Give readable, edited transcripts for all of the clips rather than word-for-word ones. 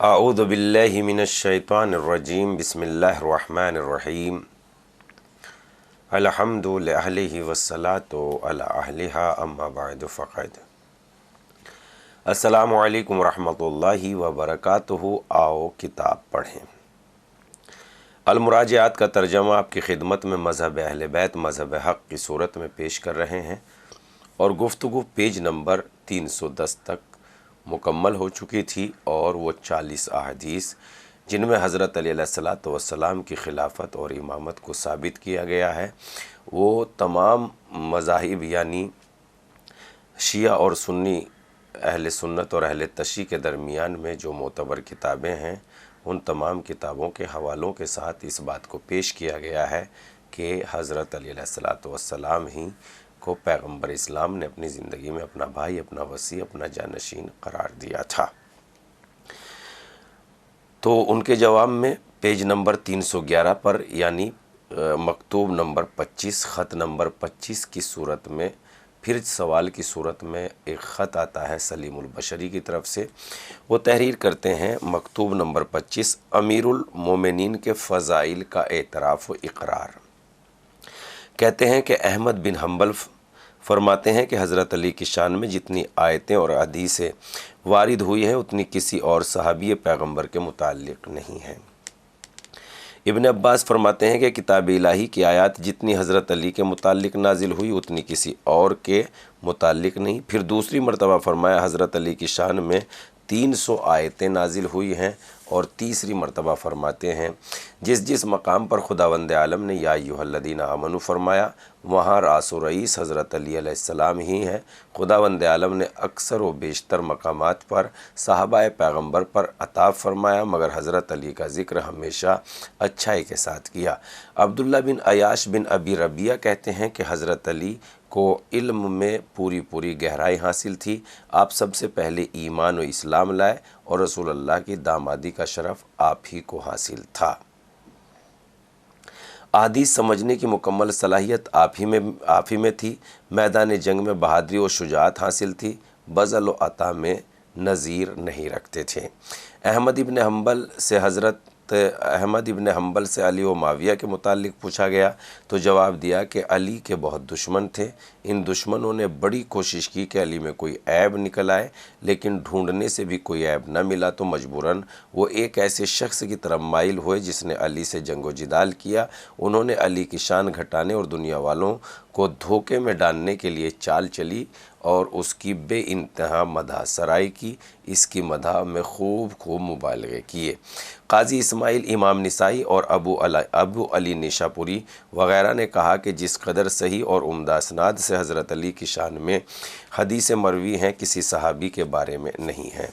اعوذ باللہ من الشیطان الرجیم بسم اللہ الرحمن الرحیم الحمد لأہلہ والصلاة علی اہلہا اما بعد فقد السلام علیکم ورحمۃ اللہ وبرکاتہ۔ آؤ کتاب پڑھیں۔ المراجعات کا ترجمہ آپ کی خدمت میں مذہب اہل بیت مذہب حق کی صورت میں پیش کر رہے ہیں، اور گفتگو پیج نمبر 310 تک مکمل ہو چکی تھی، اور وہ 40 احادیث جن میں حضرت علی علیہ السلام کی خلافت اور امامت کو ثابت کیا گیا ہے، وہ تمام مذاہب یعنی شیعہ اور سنی اہل سنت اور اہل تشیع کے درمیان میں جو معتبر کتابیں ہیں، ان تمام کتابوں کے حوالوں کے ساتھ اس بات کو پیش کیا گیا ہے کہ حضرت علی علیہ السلام ہی کو پیغمبر اسلام نے اپنی زندگی میں اپنا بھائی، اپنا وصی، اپنا جانشین قرار دیا تھا۔ تو ان کے جواب میں پیج نمبر 311 پر یعنی مکتوب نمبر 25 خط نمبر 25 کی صورت میں پھر سوال کی صورت میں ایک خط آتا ہے سلیم البشری کی طرف سے۔ وہ تحریر کرتے ہیں مکتوب نمبر 25 امیر المومنین کے فضائل کا اعتراف و اقرار۔ کہتے ہیں کہ احمد بن حنبل فرماتے ہیں کہ حضرت علی کی شان میں جتنی آیتیں اور حدیثیں وارد ہوئی ہیں اتنی کسی اور صحابی پیغمبر کے متعلق نہیں ہیں۔ ابن عباس فرماتے ہیں کہ کتاب الہی کی آیات جتنی حضرت علی کے متعلق نازل ہوئی اتنی کسی اور کے متعلق نہیں۔ پھر دوسری مرتبہ فرمایا حضرت علی کی شان میں 300 آیتیں نازل ہوئی ہیں، اور تیسری مرتبہ فرماتے ہیں جس جس مقام پر خداوند عالم نے یا ایھا الذین آمنوا فرمایا وہاں راس و رئیس حضرت علی علیہ السلام ہی ہیں۔ خداوند عالم نے اکثر و بیشتر مقامات پر صحابہ پیغمبر پر عطا فرمایا، مگر حضرت علی کا ذکر ہمیشہ اچھائی کے ساتھ کیا۔ عبداللہ بن عیاش بن ابی ربیعہ کہتے ہیں کہ حضرت علی کو علم میں پوری گہرائی حاصل تھی۔ آپ سب سے پہلے ایمان و اسلام لائے، اور رسول اللہ کی دامادی کا شرف آپ ہی کو حاصل تھا۔ احادیث سمجھنے کی مکمل صلاحیت آپ ہی میں تھی۔ میدان جنگ میں بہادری و شجاعت حاصل تھی، بذل و عطا میں نظیر نہیں رکھتے تھے۔ احمد ابن حنبل سے علی و معاویہ کے متعلق پوچھا گیا تو جواب دیا کہ علی کے بہت دشمن تھے۔ ان دشمنوں نے بڑی کوشش کی کہ علی میں کوئی عیب نکل آئے، لیکن ڈھونڈنے سے بھی کوئی عیب نہ ملا تو مجبوراً وہ ایک ایسے شخص کی طرف مائل ہوئے جس نے علی سے جنگ و جدال کیا۔ انہوں نے علی کی شان گھٹانے اور دنیا والوں کو دھوکے میں ڈالنے کے لیے چال چلی اور اس کی بے انتہا مدح سرائی کی، اس کی مدح میں خوب مبالغے کیے۔ قاضی اسماعیل امام نسائی اور ابو علی نیشاپوری وغیرہ نے کہا کہ جس قدر صحیح اور عمدہ اسناد سے حضرت علی کی شان میں حدیث مروی ہیں کسی صحابی کے بارے میں نہیں ہیں۔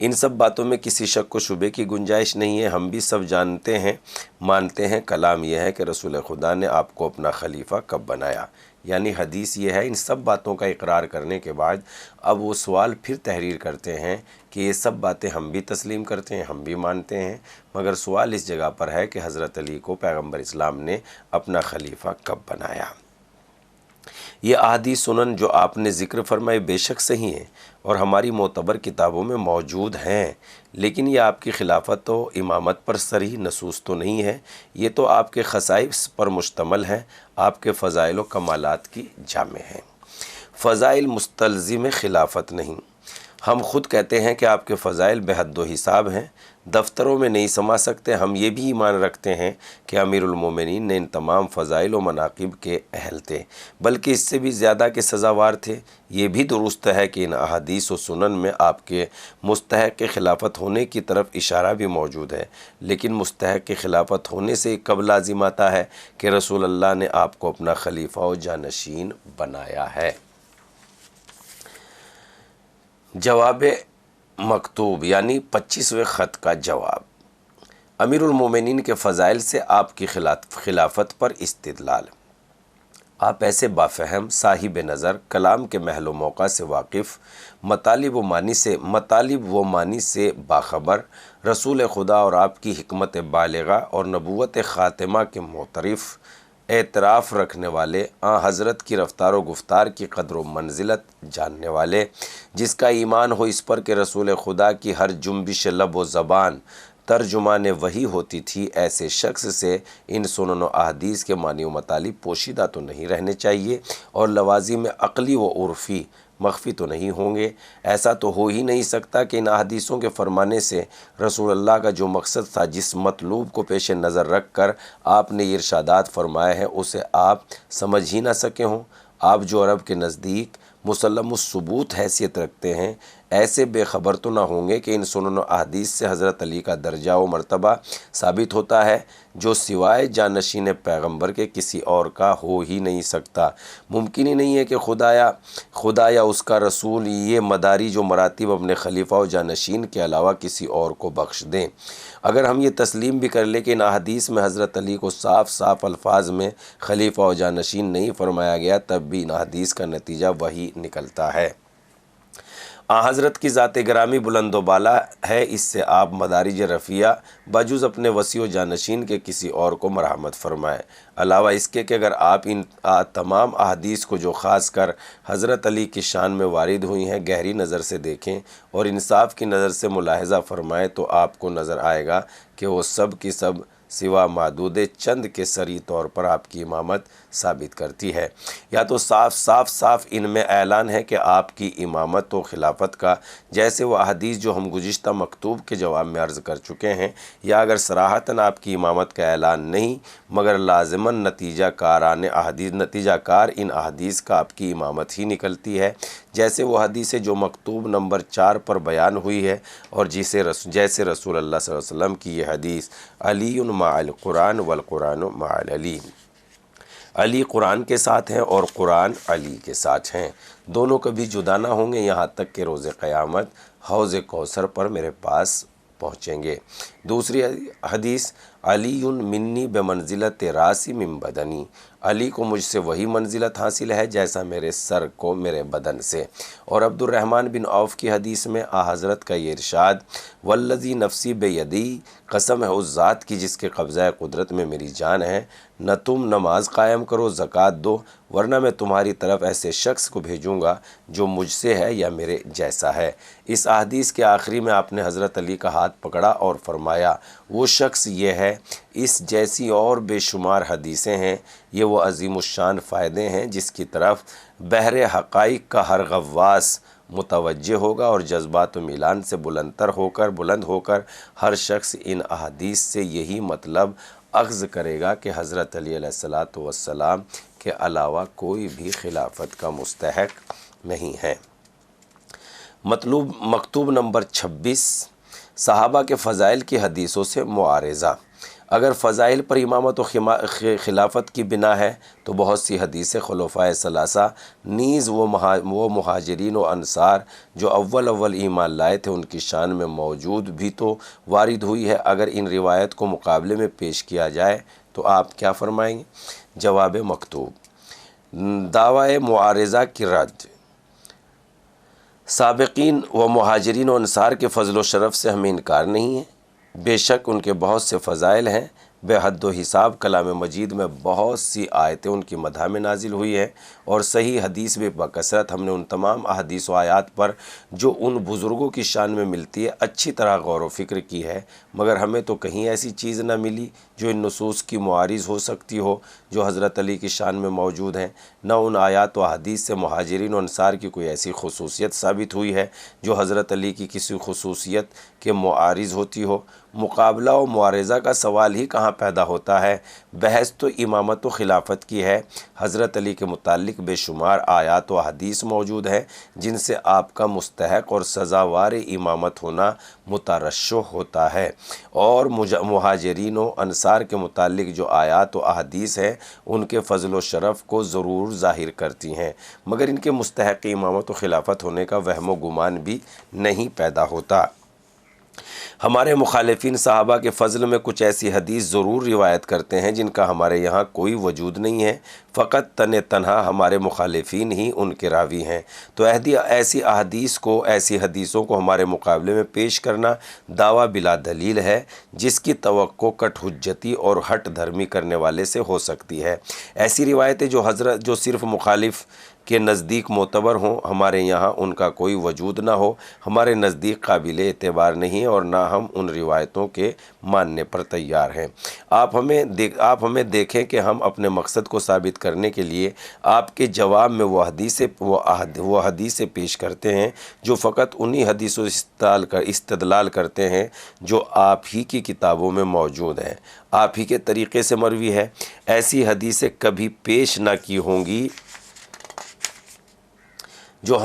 ان سب باتوں میں کسی شک و شبے کی گنجائش نہیں ہے۔ ہم بھی سب جانتے ہیں، مانتے ہیں۔ کلام یہ ہے کہ رسول خدا نے آپ کو اپنا خلیفہ کب بنایا، یعنی حدیث یہ ہے۔ ان سب باتوں کا اقرار کرنے کے بعد اب وہ سوال پھر تحریر کرتے ہیں کہ یہ سب باتیں ہم بھی تسلیم کرتے ہیں، ہم بھی مانتے ہیں، مگر سوال اس جگہ پر ہے کہ حضرت علی کو پیغمبر اسلام نے اپنا خلیفہ کب بنایا۔ یہ احادیث سنن جو آپ نے ذکر فرمائے بے شک صحیح ہیں اور ہماری معتبر کتابوں میں موجود ہیں، لیکن یہ آپ کی خلافت و امامت پر صریح نصوص تو نہیں ہے۔ یہ تو آپ کے خصائص پر مشتمل ہیں، آپ کے فضائل و کمالات کی جامع ہیں۔ فضائل مستلزم خلافت نہیں۔ ہم خود کہتے ہیں کہ آپ کے فضائل بے حد و حساب ہیں، دفتروں میں نہیں سما سکتے۔ ہم یہ بھی ایمان رکھتے ہیں کہ امیر المومنین نے ان تمام فضائل و مناقب کے اہل تھے، بلکہ اس سے بھی زیادہ کے سزاوار تھے۔ یہ بھی درست ہے کہ ان احادیث و سنن میں آپ کے مستحق خلافت ہونے کی طرف اشارہ بھی موجود ہے، لیکن مستحق خلافت ہونے سے کب لازم آتا ہے کہ رسول اللہ نے آپ کو اپنا خلیفہ و جانشین بنایا ہے۔ جواب مکتوب یعنی 25ویں خط کا جواب۔ امیر المومنین کے فضائل سے آپ کی خلافت پر استدلال۔ آپ ایسے بافہم، صاحب نظر، کلام کے محل و موقع سے واقف، مطالب و معنی سے باخبر، رسول خدا اور آپ کی حکمت بالغہ اور نبوت خاتمہ کے معترف، اعتراف رکھنے والے، حضرت کی رفتار و گفتار کی قدر و منزلت جاننے والے، جس کا ایمان ہو اس پر کہ رسول خدا کی ہر جنبش لب و زبان ترجمان وحی ہوتی تھی، ایسے شخص سے ان سنن و احادیث کے معنی و مطالب پوشیدہ تو نہیں رہنے چاہیے اور لوازم عقلی و عرفی مخفی تو نہیں ہوں گے۔ ایسا تو ہو ہی نہیں سکتا کہ ان احادیثوں کے فرمانے سے رسول اللہ کا جو مقصد تھا، جس مطلوب کو پیش نظر رکھ کر آپ نے یہ ارشادات فرمائے ہیں، اسے آپ سمجھ ہی نہ سکے ہوں۔ آپ جو عرب کے نزدیک مسلم الثبوت حیثیت رکھتے ہیں، ایسے بے خبر تو نہ ہوں گے کہ ان سنن و احادیث سے حضرت علی کا درجہ و مرتبہ ثابت ہوتا ہے، جو سوائے جانشین پیغمبر کے کسی اور کا ہو ہی نہیں سکتا۔ ممکن ہی نہیں ہے کہ خدا یا اس کا رسول یہ مداری جو مراتب اپنے خلیفہ و جانشین کے علاوہ کسی اور کو بخش دیں۔ اگر ہم یہ تسلیم بھی کر لیں کہ ان احادیث میں حضرت علی کو صاف صاف الفاظ میں خلیفہ و جانشین نہیں فرمایا گیا، تب بھی ان احادیث کا نتیجہ وہی نکلتا ہے۔ حضرت کی ذات گرامی بلند و بالا ہے، اس سے آپ مدارج رفیع بجز اپنے وسیع و جانشین کے کسی اور کو مرحمت فرمائیں۔ علاوہ اس کے کہ اگر آپ ان تمام احادیث کو جو خاص کر حضرت علی کی شان میں وارد ہوئی ہیں گہری نظر سے دیکھیں اور انصاف کی نظر سے ملاحظہ فرمائیں، تو آپ کو نظر آئے گا کہ وہ سب کی سب سوا معدود چند کے سری طور پر آپ کی امامت ثابت کرتی ہے۔ یا تو صاف ان میں اعلان ہے کہ آپ کی امامت و خلافت کا، جیسے وہ احادیث جو ہم گزشتہ مکتوب کے جواب میں عرض کر چکے ہیں، یا اگر صراحتاً آپ کی امامت کا اعلان نہیں مگر لازماً نتیجہ کار ان احادیث کا آپ کی امامت ہی نکلتی ہے، جیسے وہ حدیث جو مکتوب نمبر 4 پر بیان ہوئی ہے، اور جیسے رسول اللہ صلی اللہ علیہ وسلم کی یہ حدیث علی مع القرآن والقرآن مع علی، علی قرآن کے ساتھ ہیں اور قرآن علی کے ساتھ ہیں، دونوں کبھی جدا نہ ہوں گے یہاں تک کہ روز قیامت حوض کوثر پر میرے پاس پہنچیں گے۔ دوسری حدیث علی منی بمنزلت راسی من بدنی، علی کو مجھ سے وہی منزلت حاصل ہے جیسا میرے سر کو میرے بدن سے۔ اور عبد الرحمن بن عوف کی حدیث میں حضرت کا یہ ارشاد، والذی نفسی بیدی، قسم ہے اس ذات کی جس کے قبضہ قدرت میں میری جان ہے، نہ تم نماز قائم کرو، زکوٰۃ دو، ورنہ میں تمہاری طرف ایسے شخص کو بھیجوں گا جو مجھ سے ہے یا میرے جیسا ہے۔ اس حدیث کے آخری میں آپ نے حضرت علی کا ہاتھ پکڑا اور فرمایا، وہ شخص یہ ہے، اس جیسی اور بے شمار حدیثیں ہیں، یہ وہ عظیم الشان فائدے ہیں جس کی طرف بحر حقائق کا ہر غواص متوجہ ہوگا، اور جذبات و میلان سے بلند ہو کر ہر شخص ان احادیث سے یہی مطلب اخذ کرے گا کہ حضرت علی علیہ السلام کے علاوہ کوئی بھی خلافت کا مستحق نہیں ہے۔ مکتوب نمبر 26، صحابہ کے فضائل کی حدیثوں سے معارضہ۔ اگر فضائل پر امامت و خلافت کی بنا ہے تو بہت سی حدیثیں خلفائے ثلاثہ نیز وہ مہاجرین و انصار جو اول ایمان لائے تھے ان کی شان میں موجود بھی تو وارد ہوئی ہے۔ اگر ان روایت کو مقابلے میں پیش کیا جائے تو آپ کیا فرمائیں گے؟ جواب مکتوب، دعوی معارضہ کی رد۔ سابقین و مہاجرین و انصار کے فضل و شرف سے ہمیں انکار نہیں ہے، بے شک ان کے بہت سے فضائل ہیں، بے حد و حساب کلام مجید میں بہت سی آیتیں ان کی مدح میں نازل ہوئی ہیں، اور صحیح حدیث بھی بکثرت ہم نے ان تمام احادیث و آیات پر جو ان بزرگوں کی شان میں ملتی ہے اچھی طرح غور و فکر کی ہے، مگر ہمیں تو کہیں ایسی چیز نہ ملی جو ان نصوص کی معارض ہو سکتی ہو جو حضرت علی کی شان میں موجود ہیں، نہ ان آیات و حدیث سے مہاجرین و انصار کی کوئی ایسی خصوصیت ثابت ہوئی ہے جو حضرت علی کی کسی خصوصیت کے معارض ہوتی ہو۔ مقابلہ و معارضہ کا سوال ہی کہاں پیدا ہوتا ہے؟ بحث تو امامت و خلافت کی ہے۔ حضرت علی کے متعلق بے شمار آیات و حدیث موجود ہیں جن سے آپ کا مستحق اور سزاوار امامت ہونا مترشح ہوتا ہے، اور مہاجرین و انصار کے متعلق جو آیات و احادیث ہیں ان کے فضل و شرف کو ضرور ظاہر کرتی ہیں، مگر ان کے مستحق امامت و خلافت ہونے کا وہم و گمان بھی نہیں پیدا ہوتا۔ ہمارے مخالفین صحابہ کے فضل میں کچھ ایسی حدیث ضرور روایت کرتے ہیں جن کا ہمارے یہاں کوئی وجود نہیں ہے، فقط تنہا ہمارے مخالفین ہی ان کے راوی ہیں۔ تو ایسی حدیثوں کو ہمارے مقابلے میں پیش کرنا دعویٰ بلا دلیل ہے، جس کی توقع کٹ حجتی اور ہٹ دھرمی کرنے والے سے ہو سکتی ہے۔ ایسی روایتیں جو صرف مخالف کے نزدیک معتبر ہوں، ہمارے یہاں ان کا کوئی وجود نہ ہو، ہمارے نزدیک قابل اعتبار نہیں اور نہ ہم ان روایتوں کے ماننے پر تیار ہیں۔ آپ ہمیں دیکھیں کہ ہم اپنے مقصد کو ثابت کرنے کے لیے آپ کے جواب میں وہ حدیثیں پیش کرتے ہیں جو فقط انہی حدیثوں سے استدلال کرتے ہیں جو آپ ہی کی کتابوں میں موجود ہیں، آپ ہی کے طریقے سے مروی ہے۔ ایسی حدیثیں کبھی پیش نہ کی ہوں گی جو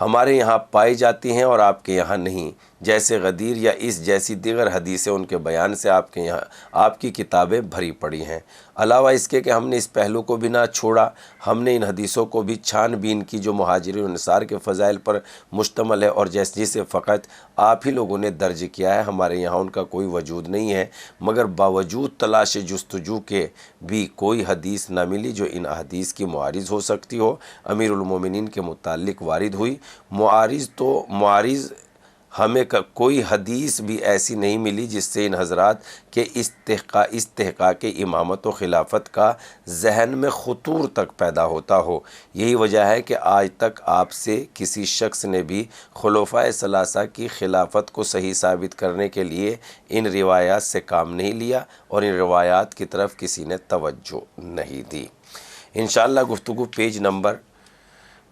ہمارے یہاں پائی جاتی ہیں اور آپ کے یہاں نہیں، جیسے غدیر یا اس جیسی دیگر حدیثیں ان کے بیان سے آپ کی کتابیں بھری پڑی ہیں۔ علاوہ اس کے کہ ہم نے اس پہلو کو بھی نہ چھوڑا، ہم نے ان حدیثوں کو بھی چھان بین کی جو مہاجرین و انصار کے فضائل پر مشتمل ہے اور جسے فقط آپ ہی لوگوں نے درج کیا ہے، ہمارے یہاں ان کا کوئی وجود نہیں ہے، مگر باوجود تلاش جستجو کے بھی کوئی حدیث نہ ملی جو ان حدیث کی معارض ہو سکتی ہو۔ امیر المومنین کے متعلق وارد ہوئی معارض ہمیں کوئی حدیث بھی ایسی نہیں ملی جس سے ان حضرات کے استحقاق امامت و خلافت کا ذہن میں خطور تک پیدا ہوتا ہو۔ یہی وجہ ہے کہ آج تک آپ سے کسی شخص نے بھی خلفائے ثلاثہ کی خلافت کو صحیح ثابت کرنے کے لیے ان روایات سے کام نہیں لیا اور ان روایات کی طرف کسی نے توجہ نہیں دی۔ انشاءاللہ گفتگو پیج نمبر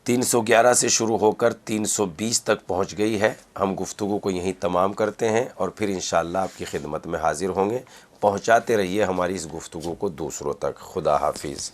311 سے شروع ہو کر 320 تک پہنچ گئی ہے۔ ہم گفتگو کو یہیں تمام کرتے ہیں اور پھر انشاءاللہ آپ کی خدمت میں حاضر ہوں گے۔ پہنچاتے رہیے ہماری اس گفتگو کو دوسروں تک۔ خدا حافظ۔